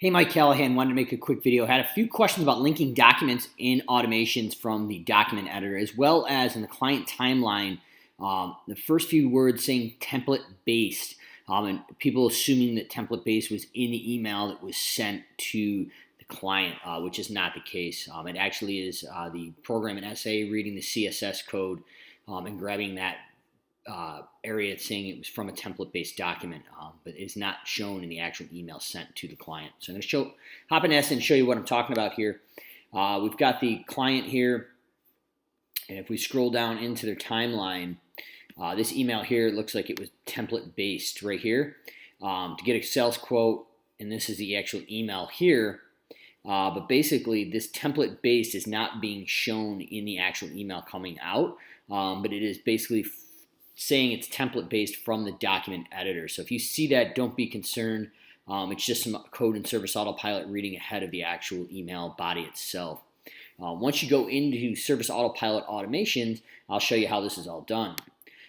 Hey, Mike Callahan, wanted to make a quick video. Had a few questions about linking documents in automations from the document editor, as well as in the client timeline. The first few words saying template based, and people assuming that template based was in the email that was sent to the client, which is not the case. It actually is the program in SA reading the CSS code and grabbing that area saying it was from a template-based document, but is not shown in the actual email sent to the client. So I'm going to hop in S and show you what I'm talking about here. We've got the client here, and if we scroll down into their timeline, this email here looks like it was template-based right here to get a sales quote, and this is the actual email here. But basically, this template-based is not being shown in the actual email coming out, but it is basically saying it's template based from the document editor. So if you see that, don't be concerned. It's just some code in Service Autopilot reading ahead of the actual email body itself. Once you go into Service Autopilot automations, I'll show you how this is all done.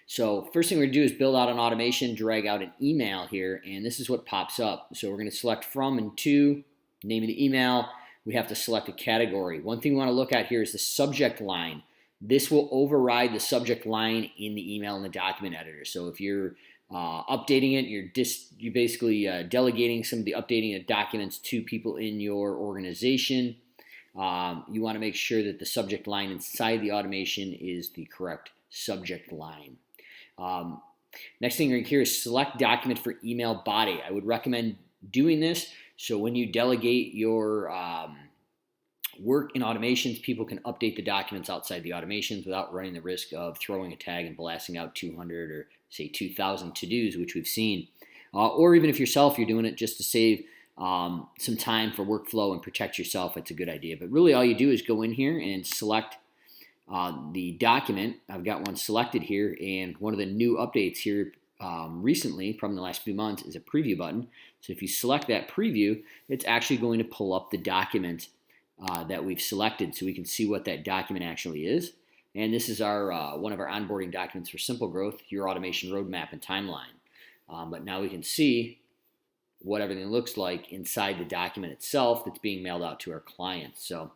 So first thing we're going to do is build out an automation, drag out an email here, and this is what pops up. So we're going to select from and to, name of the email. We have to select a category. One thing we want to look at here is the subject line. This will override the subject line in the email in the document editor. So if you're updating it, you're basically delegating some of the updating of documents to people in your organization. You want to make sure that the subject line inside the automation is the correct subject line. Next thing right here is select document for email body. I would recommend doing this so when you delegate your work in automations, people can update the documents outside the automations without running the risk of throwing a tag and blasting out 200 or say 2,000 to-dos, which we've seen. Or even if yourself, you're doing it just to save some time for workflow and protect yourself, it's a good idea. But really all you do is go in here and select the document. I've got one selected here, and one of the new updates here recently from the last few months is a preview button. So if you select that preview, it's actually going to pull up the document that we've selected so we can see what that document actually is. And this is our one of our onboarding documents for Simple Growth, your automation roadmap and timeline. But now we can see what everything looks like inside the document itself that's being mailed out to our clients. So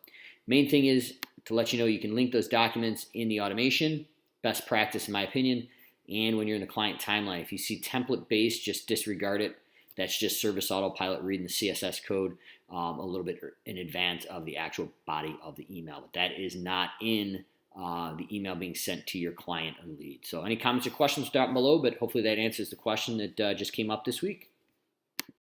main thing is to let you know you can link those documents in the automation, best practice in my opinion, and when you're in the client timeline. If you see template based, just disregard it. That's just Service Autopilot reading the CSS code a little bit in advance of the actual body of the email. But that is not in the email being sent to your client or lead. So any comments or questions down below, but hopefully that answers the question that just came up this week.